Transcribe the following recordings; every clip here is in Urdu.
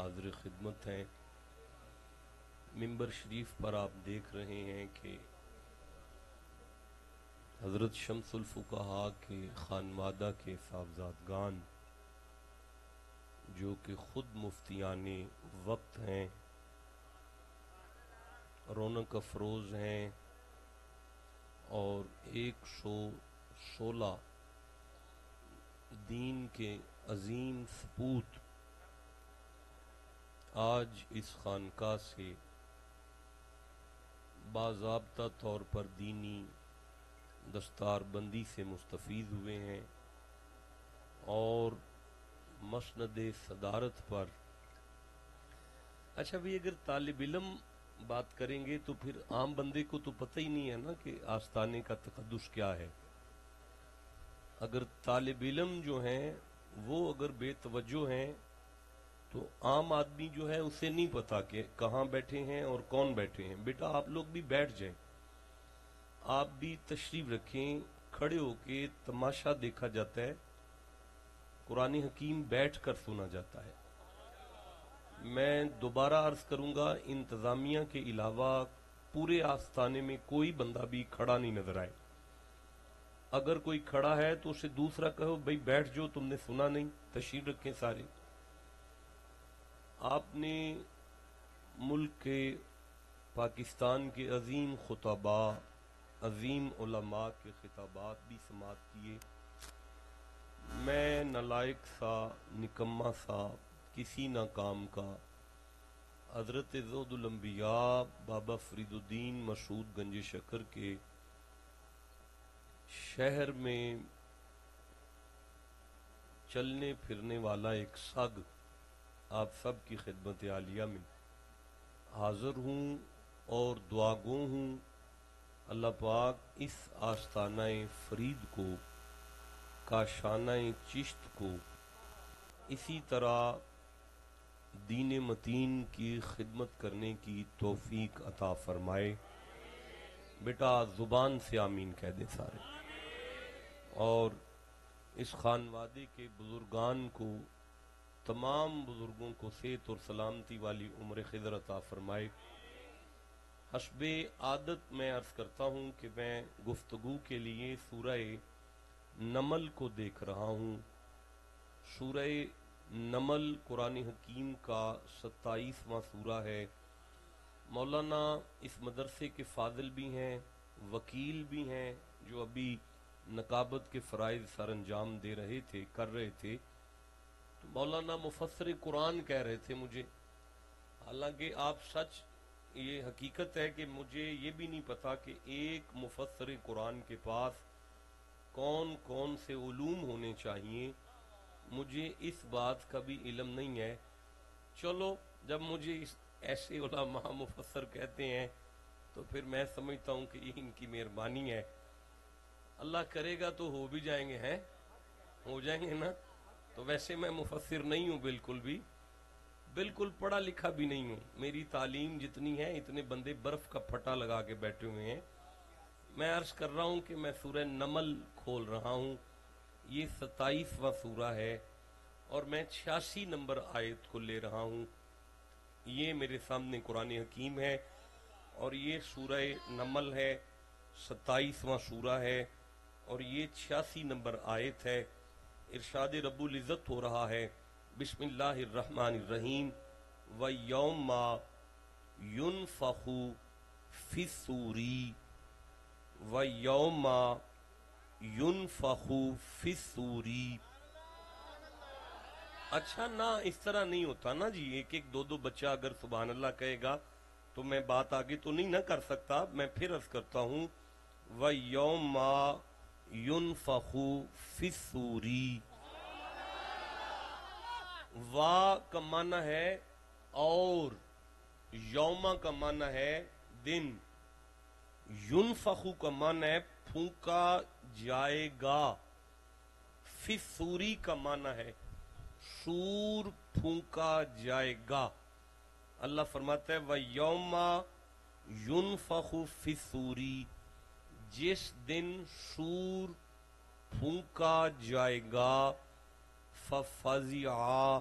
حاضر خدمت ہیں۔ منبر شریف پر آپ دیکھ رہے ہیں کہ حضرت شمس الفقہاء کے خانوادہ کے صاحبزادگان جو کہ خود مفتیان وقت ہیں، رونق افروز ہیں اور 116 دین کے عظیم سپوت آج اس خانقاہ سے باضابطہ طور پر دینی دستار بندی سے مستفید ہوئے ہیں اور مسند صدارت پر اچھا بھی اگر طالب علم بات کریں گے تو پھر عام بندے کو تو پتہ ہی نہیں ہے نا کہ آستانے کا تقدس کیا ہے۔ اگر طالب علم جو ہیں وہ اگر بے توجہ ہیں تو عام آدمی جو ہے اسے نہیں پتا کہ کہاں بیٹھے ہیں اور کون بیٹھے ہیں۔ بیٹا آپ لوگ بھی بیٹھ جائیں، آپ بھی تشریف رکھیں، کھڑے ہو کے تماشا دیکھا جاتا ہے، قرآن حکیم بیٹھ کر سنا جاتا ہے۔ میں دوبارہ عرض کروں گا، انتظامیہ کے علاوہ پورے آستانے میں کوئی بندہ بھی کھڑا نہیں نظر آئے۔ اگر کوئی کھڑا ہے تو اسے دوسرا کہو بھئی بیٹھ جو، تم نے سنا نہیں، تشریف رکھیں سارے۔ آپ نے ملک کے پاکستان کے عظیم خطباء، عظیم علماء کے خطابات بھی سماعت کیے۔ میں نالائق سا، نکما سا، کسی نہ کام کا حضرت زہد الانبیاء بابا فرید الدین مسعود گنج شکر کے شہر میں چلنے پھرنے والا ایک سگ آپ سب کی خدمت عالیہ میں حاضر ہوں اور دعا گو ہوں، اللہ پاک اس آستانہ فرید کو، کاشانہ چشت کو اسی طرح دین متین کی خدمت کرنے کی توفیق عطا فرمائے۔ بیٹا زبان سے آمین کہہ دیں سارے، اور اس خانوادے کے بزرگان کو، تمام بزرگوں کو صحت اور سلامتی والی عمر خضر عطا فرمائے۔ حسب عادت میں عرض کرتا ہوں کہ میں گفتگو کے لیے سورہ نمل کو دیکھ رہا ہوں۔ سورہ نمل قرآن حکیم کا 27واں سورہ ہے۔ مولانا اس مدرسے کے فاضل بھی ہیں، وکیل بھی ہیں، جو ابھی نقابت کے فرائض سر انجام دے رہے تھے، کر رہے تھے، تو مولانا مفسر قرآن کہہ رہے تھے مجھے، حالانکہ آپ سچ، یہ حقیقت ہے کہ مجھے یہ بھی نہیں پتا کہ ایک مفسر قرآن کے پاس کون کون سے علوم ہونے چاہیے، مجھے اس بات کا بھی علم نہیں ہے۔ چلو جب مجھے ایسے علماء مفسر کہتے ہیں تو پھر میں سمجھتا ہوں کہ یہ ان کی مہربانی ہے، اللہ کرے گا تو ہو بھی جائیں گے، ہیں ہو جائیں گے نا۔ تو ویسے میں مفسر نہیں ہوں، بالکل بھی، بالکل پڑھا لکھا بھی نہیں ہوں، میری تعلیم جتنی ہے اتنے بندے برف کا پھٹا لگا کے بیٹھے ہوئے ہیں۔ میں عرض کر رہا ہوں کہ میں سورہ نمل کھول رہا ہوں، یہ 27واں سورہ ہے اور میں 86 نمبر آیت کو لے رہا ہوں۔ یہ میرے سامنے قرآن حکیم ہے اور یہ سورہ نمل ہے، 27واں سورہ ہے اور یہ 86 نمبر آیت ہے۔ ارشاد رب العزت ہو رہا ہے، بسم اللہ الرحمن الرحیم، وَيَوْمَ يُنفَخُ فِي الصُّورِ وَيَوْمَ يُنفَخُ فِي الصُّورِ۔ اچھا نہ اس طرح نہیں ہوتا نا جی، ایک ایک دو دو بچہ اگر سبحان اللہ کہے گا تو میں بات آگے تو نہیں نہ کر سکتا۔ میں پھر عرض کرتا ہوں، وَيَوْمَ يُنفَخُ فِي الصُّورِ، وا کا معنی ہے اور، یوما کا معنی ہے دن، ينفخ کا معنی ہے پھونکا جائے گا، فی الصوری کا معنی ہے سور پھونکا جائے گا۔ اللہ فرماتا ہے وَيَوْمَ يُنفَخُ فِي الصُّورِ، جس دن سور پھونکا جائے گا، فَفَزِعَ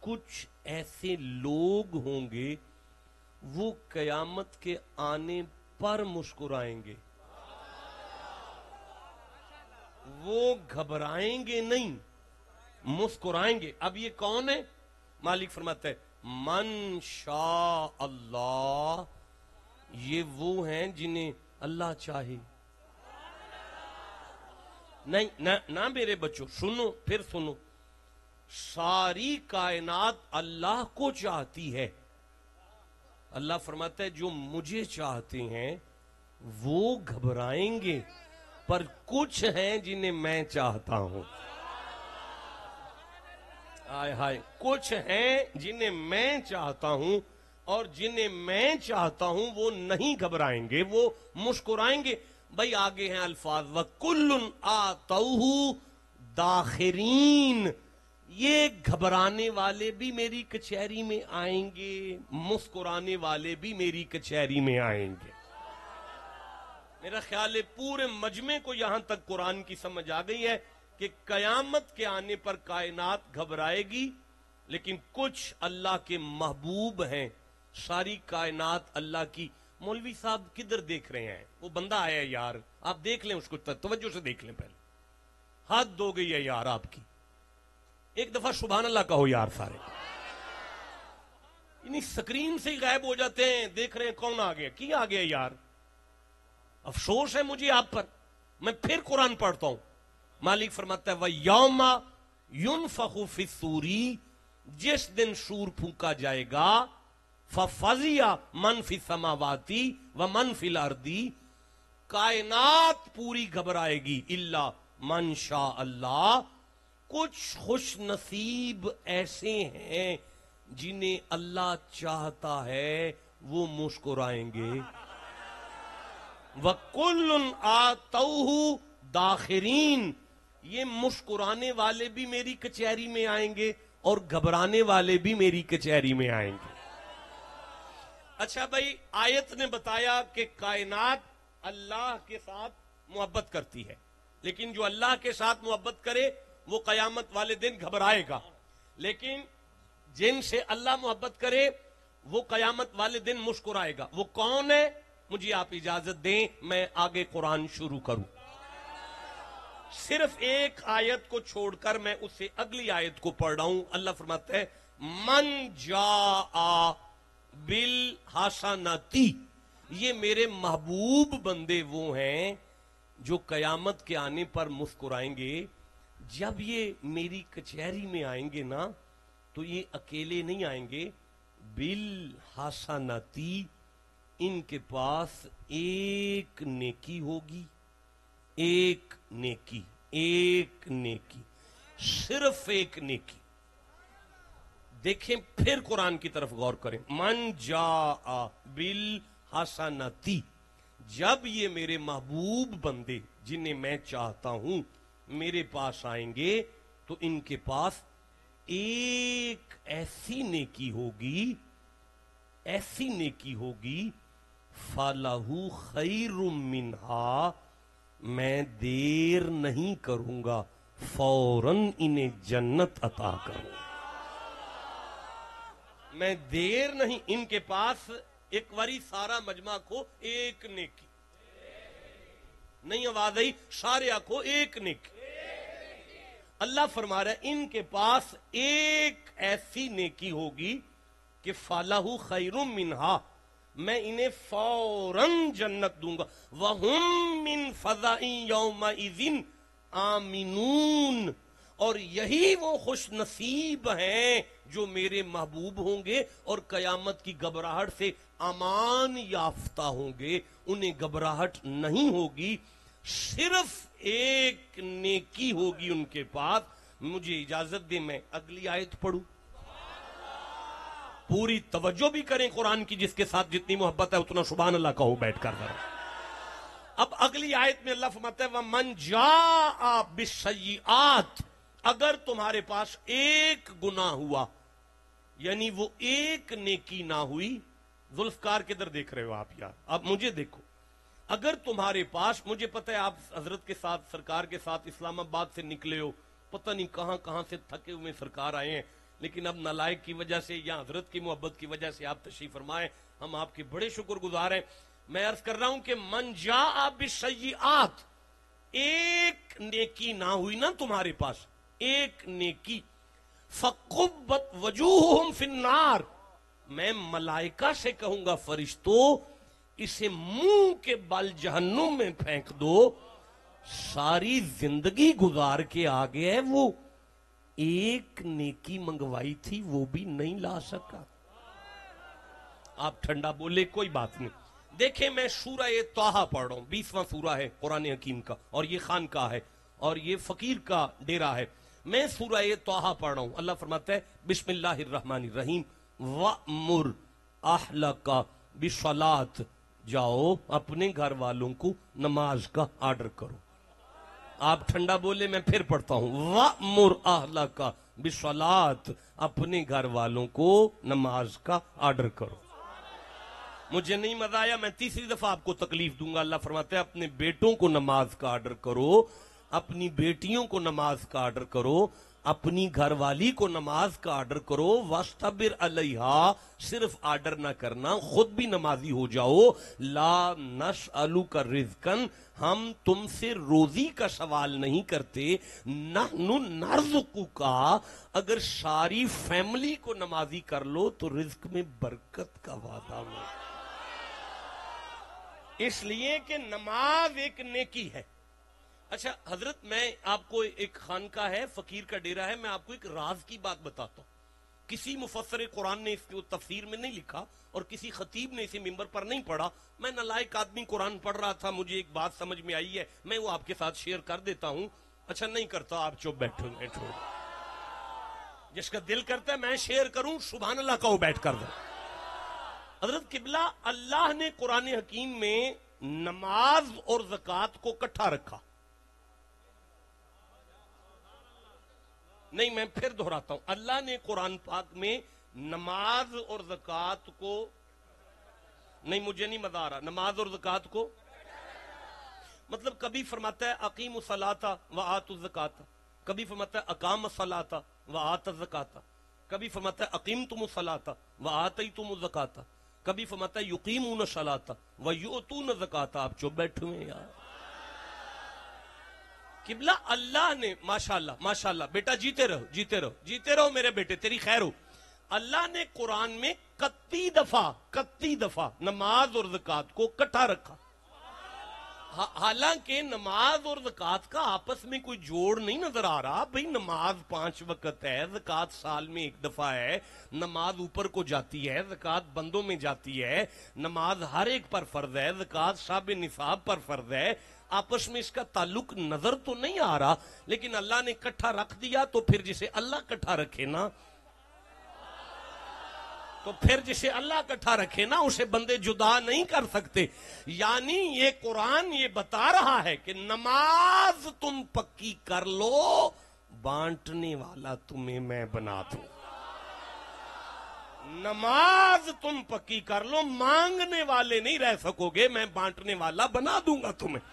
کچھ ایسے لوگ ہوں گے وہ قیامت کے آنے پر مسکرائیں گے، وہ گھبرائیں گے نہیں، مسکرائیں گے۔ اب یہ کون ہے؟ مالک فرماتا ہے من شاء اللہ، یہ وہ ہیں جنہیں اللہ چاہے۔ نہیں نہ میرے بچوں، سنو پھر سنو، ساری کائنات اللہ کو چاہتی ہے۔ اللہ فرماتا ہے جو مجھے چاہتے ہیں وہ گھبرائیں گے، پر کچھ ہیں جنہیں میں چاہتا ہوں۔ ہائے ہائے، کچھ ہیں جنہیں میں چاہتا ہوں، اور جنہیں میں چاہتا ہوں وہ نہیں گھبرائیں گے، وہ مسکرائیں گے۔ بھائی آگے ہیں الفاظ وَكُلٌّ آتَوْهُ داخرین، یہ گھبرانے والے بھی میری کچہری میں آئیں گے، مسکرانے والے بھی میری کچہری میں آئیں گے۔ میرا خیال ہے پورے مجمع کو یہاں تک قرآن کی سمجھ آ گئی ہے کہ قیامت کے آنے پر کائنات گھبرائے گی، لیکن کچھ اللہ کے محبوب ہیں، ساری کائنات اللہ کی۔ مولوی صاحب کدھر دیکھ رہے ہیں؟ وہ بندہ آیا ہے یار، آپ دیکھ لیں اس کو، توجہ سے دیکھ لیں، پہلے حد ہو گئی ہے یار آپ کی۔ ایک دفعہ سبحان اللہ کہو یار سارے، یعنی سکرین سے ہی غائب ہو جاتے ہیں، دیکھ رہے ہیں کون آ گیا، کی آ گیا یار۔ افسوس ہے مجھے آپ پر۔ میں پھر قرآن پڑھتا ہوں، مالک فرماتا ہے وَيَوْمَ يُنفَخُ فِي الصُّورِ، جس دن سور پھونکا جائے گا، فَفَزِعَ مَنْ فِي السَّمَاوَاتِ وَمَنْ فِي الْأَرْضِ، کائنات پوری گھبرائے گی، الا من شاء اللہ، کچھ خوش نصیب ایسے ہیں جنہیں اللہ چاہتا ہے وہ مسکرائیں گے۔ وَكُلٌّ آتَوْهُ داخرین، یہ مسکرانے والے بھی میری کچہری میں آئیں گے اور گھبرانے والے بھی میری کچہری میں آئیں گے۔ اچھا بھائی، آیت نے بتایا کہ کائنات اللہ کے ساتھ محبت کرتی ہے، لیکن جو اللہ کے ساتھ محبت کرے وہ قیامت والے دن گھبرائے گا، لیکن جن سے اللہ محبت کرے وہ قیامت والے دن مسکرائے گا۔ وہ کون ہے؟ مجھے آپ اجازت دیں میں آگے قرآن شروع کروں۔ صرف ایک آیت کو چھوڑ کر میں اس سے اگلی آیت کو پڑھ رہا ہوں۔ اللہ فرماتا ہے من جاء بالحسنتی، یہ میرے محبوب بندے وہ ہیں جو قیامت کے آنے پر مسکرائیں گے۔ جب یہ میری کچہری میں آئیں گے نا تو یہ اکیلے نہیں آئیں گے، بالحسنتی، ان کے پاس ایک نیکی ہوگی، ایک نیکی، ایک نیکی، صرف ایک نیکی۔ دیکھیں پھر قرآن کی طرف غور کریں، من جاء بالحسنتی، جب یہ میرے محبوب بندے جنہیں میں چاہتا ہوں میرے پاس آئیں گے تو ان کے پاس ایک ایسی نیکی ہوگی، ایسی نیکی ہوگی، فَلَهُ خَيْرٌ مِّنْهَا، میں دیر نہیں کروں گا، فوراً انہیں جنت عطا کروں گا۔ میں دیر نہیں، ان کے پاس ایک واری سارا مجمع کو ایک نیکی، نہیں آواز آئی؟ سارے آنکھوں ایک نیکی۔ اللہ فرما رہا ہے ان کے پاس ایک ایسی نیکی ہوگی کہ فَلَهُ خَيْرٌ مِّنْهَا، میں انہیں فوراً جنت دوں گا، وَهُم مِّن فَزَعٍ يَوْمَئِذٍ آمِنُونَ، اور یہی وہ خوش نصیب ہیں جو میرے محبوب ہوں گے اور قیامت کی گھبراہٹ سے امان یافتہ ہوں گے، انہیں گھبراہٹ نہیں ہوگی، صرف ایک نیکی ہوگی ان کے پاس۔ مجھے اجازت دیں میں اگلی آیت پڑھوں، پوری توجہ بھی کریں قرآن کی، جس کے ساتھ جتنی محبت ہے اتنا سبحان اللہ کہو بیٹھ کر ذرا۔ اب اگلی آیت میں اللہ فرماتا ہے وَمَنْ جَاءَ بِالسَّيِّئَاتِ، اگر تمہارے پاس ایک گناہ ہوا، یعنی وہ ایک نیکی نہ ہوئی۔ ذوالفقار کدھر دیکھ رہے ہو آپ یار؟ اب مجھے دیکھو، اگر تمہارے پاس، مجھے پتہ ہے آپ حضرت کے ساتھ، سرکار کے ساتھ اسلام آباد سے نکلے ہو، پتہ نہیں کہاں کہاں سے تھکے ہوئے سرکار آئے ہیں، لیکن اب نالائق کی وجہ سے یا حضرت کی محبت کی وجہ سے آپ تشریف فرمائیں، ہم آپ کے بڑے شکر گزار ہیں۔ میں عرض کر رہا ہوں کہ من جاء بالسیئات، ایک نیکی نہ ہوئی نا تمہارے پاس، ایک نیکی، فقبت وجوہہم فی النار، میں ملائکہ سے کہوں گا فرشتوں اسے منہ کے بل جہنم میں پھینک دو، ساری زندگی گزار کے آگے ہے، وہ ایک نیکی منگوائی تھی وہ بھی نہیں لا سکا۔ آپ ٹھنڈا بولے کوئی بات نہیں۔ دیکھیں میں سورہ طٰہٰ پڑھ رہا ہوں، 20واں سورہ ہے قرآن حکیم کا، اور یہ خانقاہ ہے اور یہ فقیر کا ڈیرہ ہے۔ میں سورہ طٰہٰ پڑھ رہا ہوں، اللہ فرماتا ہے بسم اللہ الرحمن الرحیم وَأْمُرْ أَهْلَكَ بِالصَّلَاةِ، جاؤ اپنے گھر والوں کو نماز کا آرڈر کرو۔ آپ ٹھنڈا بولے میں پھر پڑھتا ہوں، وَأْمُرْ أَهْلَكَ بِالصَّلَاةِ، اپنے گھر والوں کو نماز کا آرڈر کرو۔ مجھے نہیں مزہ آیا، میں تیسری دفعہ آپ کو تکلیف دوں گا۔ اللہ فرماتا ہے اپنے بیٹوں کو نماز کا آرڈر کرو، اپنی بیٹیوں کو نماز کا آرڈر کرو، اپنی گھر والی کو نماز کا آرڈر کرو، وَاسْتَبِرْ عَلَيْهَا، صرف آرڈر نہ کرنا، خود بھی نمازی ہو جاؤ۔ لَا نَسْأَلُكَ رِزْقًا، ہم تم سے روزی کا سوال نہیں کرتے، نَحْنُ نَرْزُقُكَ، اگر ساری فیملی کو نمازی کر لو تو رزق میں برکت کا وعدہ ہو، اس لیے کہ نماز ایک نیکی ہے۔ اچھا حضرت، میں آپ کو ایک خانقاہ ہے، فقیر کا ڈیرہ ہے، میں آپ کو ایک راز کی بات بتاتا ہوں۔ کسی مفسر قرآن نے اس کو تفسیر میں نہیں لکھا اور کسی خطیب نے اسے ممبر پر نہیں پڑھا، میں نالائق آدمی قرآن پڑھ رہا تھا، مجھے ایک بات سمجھ میں آئی ہے، میں وہ آپ کے ساتھ شیئر کر دیتا ہوں۔ اچھا نہیں کرتا، آپ چپ بیٹھو، جس کا دل کرتا ہے میں شیئر کروں، سبحان اللہ کہو بیٹھ کر دیں۔ حضرت قبلہ، اللہ نے قرآن حکیم میں نماز اور زکوٰۃ کو کٹھا رکھا۔ نہیں، میں پھر دہراتا ہوں، اللہ نے قرآن پاک میں نماز اور زکوٰۃ کو، نہیں مجھے نہیں مزہ آ رہا، نماز اور زکوٰۃ کو مطلب کبھی فرماتا ہے اقیموا الصلاۃ وآتوا الزکاۃ، کبھی فرماتا ہے اقام الصلاۃ وآتى الزکاۃ، کبھی فرماتا ہے اقیمتم الصلاۃ وآتیتم الزکاۃ، کبھی فرماتا ہے یقیمون الصلاۃ ویؤتون الزکاۃ۔ آپ چپ بیٹھے ہوئے یار۔ قبلہ، اللہ نے، ماشاءاللہ ماشاءاللہ بیٹا، جیتے رہو جیتے رہو جیتے رہو میرے بیٹے، تیری خیر ہو۔ اللہ نے قرآن میں 31 دفعہ نماز اور زکوٰۃ کو کٹھا رکھا، حالانکہ نماز اور زکوٰۃ کا آپس میں کوئی جوڑ نہیں نظر آ رہا۔ بھئی نماز 5 وقت ہے، زکوٰۃ سال میں 1 دفعہ ہے، نماز اوپر کو جاتی ہے، زکوٰۃ بندوں میں جاتی ہے، نماز ہر ایک پر فرض ہے، زکوٰۃ صاحب نصاب پر فرض ہے، آپس میں اس کا تعلق نظر تو نہیں آ رہا، لیکن اللہ نے کٹھا رکھ دیا، تو پھر جسے اللہ کٹھا رکھے نا، تو پھر جسے اللہ کٹھا رکھے نا، اسے بندے جدا نہیں کر سکتے۔ یعنی یہ قرآن یہ بتا رہا ہے کہ نماز تم پکی کر لو، بانٹنے والا تمہیں میں بنا دوں۔ نماز تم پکی کر لو، مانگنے والے نہیں رہ سکو گے، میں بانٹنے والا بنا دوں گا تمہیں،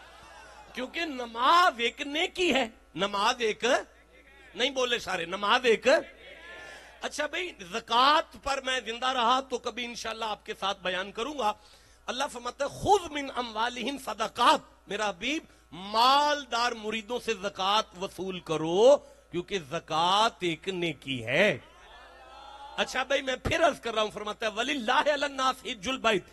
کیونکہ نماز ایک نیکی ہے، نماز ایک، نہیں بولے سارے، نماز ایک۔ اچھا بھئی، زکوٰۃ پر میں زندہ رہا تو کبھی انشاءاللہ آپ کے ساتھ بیان کروں گا۔ اللہ فرماتا ہے خذ من اموالہم صدقات، میرا حبیب مالدار مریدوں سے زکوٰۃ وصول کرو، کیونکہ زکوٰۃ ایک نیکی ہے۔ اچھا بھئی، میں پھر عرض کر رہا ہوں، فرماتا ہے وَلِلَّهِ عَلَى النَّاسِ حِجُّ الْبَيْتِ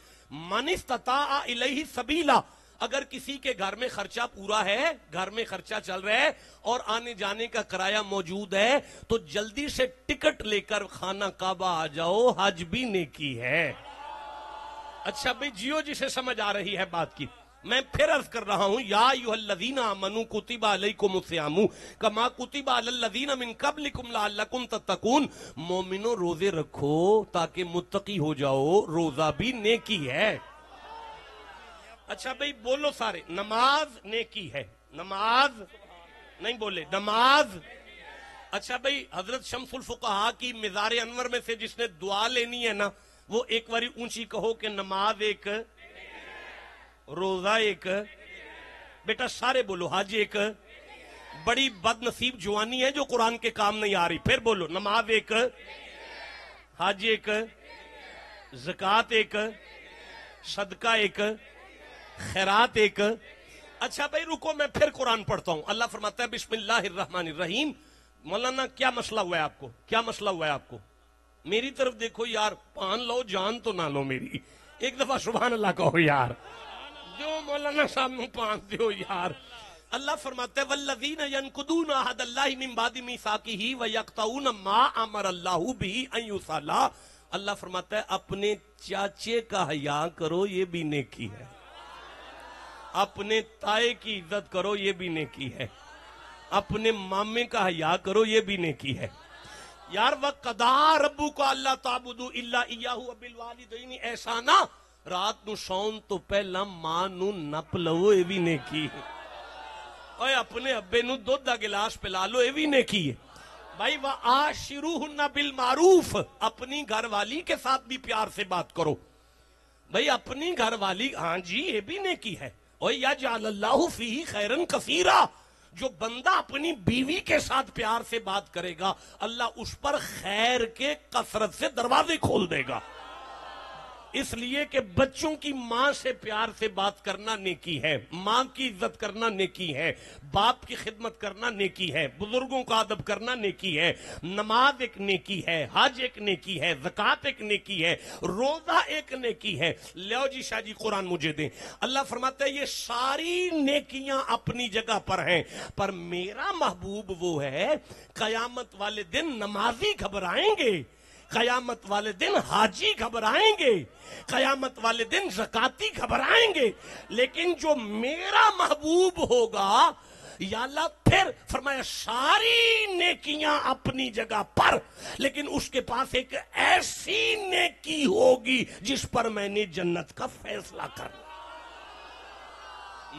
مَنِ اسْتَطَاعَ إِلَيْهِ سَبِيلًا، اگر کسی کے گھر میں خرچہ پورا ہے، گھر میں خرچہ چل رہا ہے اور آنے جانے کا کرایہ موجود ہے، تو جلدی سے ٹکٹ لے کر خانہ کعبہ آ جاؤ، حج بھی نیکی ہے۔ اچھا بھئی جیو، جسے سمجھ آ رہی ہے بات کی، میں پھر عرض کر رہا ہوں، یا ایھا الذین آمنوا کتب علیکم الصیام کما کتب علی الذین من قبلکم لعلکم تتقون، مومنو روزے رکھو تاکہ متقی ہو جاؤ، روزہ بھی نیکی ہے۔ اچھا بھئی بولو سارے، نماز نیکی ہے، نماز، نہیں بولے، نماز۔ اچھا بھئی، حضرت شمس الفقہا کی مزار انور میں سے جس نے دعا لینی ہے نا، وہ ایک باری اونچی کہو کہ نماز ایک، روزہ ایک، بیٹا سارے بولو، حج ایک، بڑی بد نصیب جوانی ہے جو قرآن کے کام نہیں آ رہی. پھر بولو. نماز ایک, حج ایک, زکوٰۃ ایک, صدقہ ایک, خیرات ایک. اچھا بھائی رکو, میں پھر قرآن پڑھتا ہوں. اللہ فرماتا ہے بسم اللہ الرحمن الرحیم. مولانا کیا مسئلہ ہوا ہے آپ کو, کیا مسئلہ ہوا ہے آپ کو؟ میری طرف دیکھو یار, پان لو جان تو نہ لو میری. ایک دفعہ سبحان اللہ کہو یار. جو مولانا صاحب نو پان دیو یار. اللہ فرماتا ہے والذین ینقضون عہد اللہ من بعد میثاقہ ویقطعون ما امر اللہ بہ ان یوصل. اللہ فرماتا ہے اپنے چاچے کا حیا کرو, یہ بھی نیکی ہے. اپنے تائے کی عزت کرو, یہ بھی نیکی ہے. اپنے مامے کا حیا کرو, یہ بھی نیکی ہے. یار وَقَضَىٰ رَبُّكَ أَلَّا تَعْبُدُوا إِلَّا إِيَّاهُ وَبِالْوَالِدَيْنِ احسانا. رات نو سون تو پہلا ماں نو نپ لو, یہ بھی نیکی ہے. اوے اپنے ابے نو دودھ دا گلاس پلا لو, یہ بھی نیکی ہے. بھائی وَعَاشِرُوهُنَّ بِالْمَعْرُوفِ. اپنی گھر والی کے ساتھ بھی پیار سے بات کرو. بھائی اپنی گھر والی, ہاں جی یہ بھی نیکی ہے. اوے یجعل اللہ فیہ خیرن کثیرا. جو بندہ اپنی بیوی کے ساتھ پیار سے بات کرے گا, اللہ اس پر خیر کے کثرت سے دروازے کھول دے گا. اس لیے کہ بچوں کی ماں سے پیار سے بات کرنا نیکی ہے, ماں کی عزت کرنا نیکی ہے, باپ کی خدمت کرنا نیکی ہے, بزرگوں کا ادب کرنا نیکی ہے, نماز ایک نیکی ہے, حج ایک نیکی ہے, زکوٰۃ ایک نیکی ہے, روزہ ایک نیکی ہے. لیو جی شاہ جی قرآن مجھے دیں. اللہ فرماتا ہے یہ ساری نیکیاں اپنی جگہ پر ہیں, پر میرا محبوب وہ ہے قیامت والے دن نمازی گھبرائیں گے, قیامت والے دن حاجی گھبرائیں گے, قیامت والے دن زکاتی گھبرائیں گے, لیکن جو میرا محبوب ہوگا یا اللہ. پھر فرمایا ساری نیکیاں اپنی جگہ پر, لیکن اس کے پاس ایک ایسی نیکی ہوگی جس پر میں نے جنت کا فیصلہ کرنا.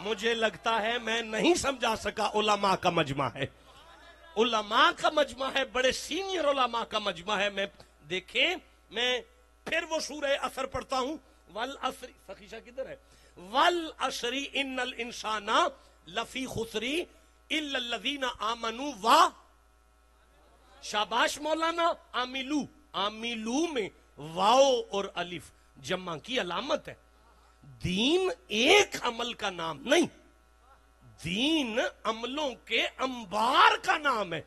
مجھے لگتا ہے میں نہیں سمجھا سکا. علماء کا مجمع ہے, علماء کا مجمع ہے, بڑے سینئر علماء کا مجمع ہے. میں دیکھیں, میں پھر وہ سورہ اثر پڑھتا ہوں. والعصر, سخیشہ کدھر ہے؟ والعصر ان الانسان لفی خسر الا الذین آمنوا و شاباش مولانا عاملو. عاملو میں واو اور الف جمع کی علامت ہے. دین ایک عمل کا نام نہیں, دین عملوں کے انبار کا نام ہے.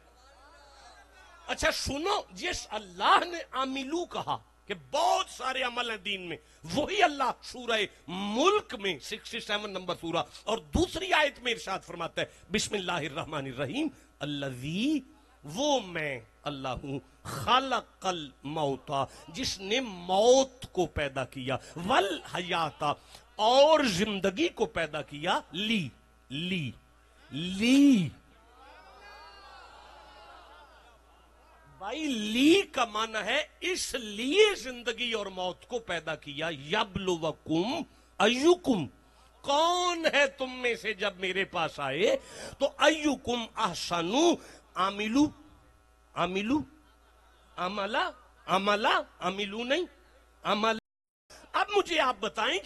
اچھا سنو, جس اللہ نے عاملو کہا کہ بہت سارے عمل ہیں دین میں, وہی اللہ سورہ ملک میں 67 نمبر سورہ اور دوسری آیت میں ارشاد فرماتا ہے بسم اللہ الرحمن الرحیم. الذی, وہ میں اللہ ہوں, خلق الموت, جس نے موت کو پیدا کیا, والحیات, اور زندگی کو پیدا کیا, لی لی لی. بھائی لی کا معنی ہے اس لیے زندگی اور موت کو پیدا کیا. یبلوکم ایکم, کون ہے تم میں سے جب میرے پاس آئے تو ایکم احسن عاملو, عاملو عملہ, عملہ عاملو نہیں عمل. اب مجھے آپ بتائیں کہ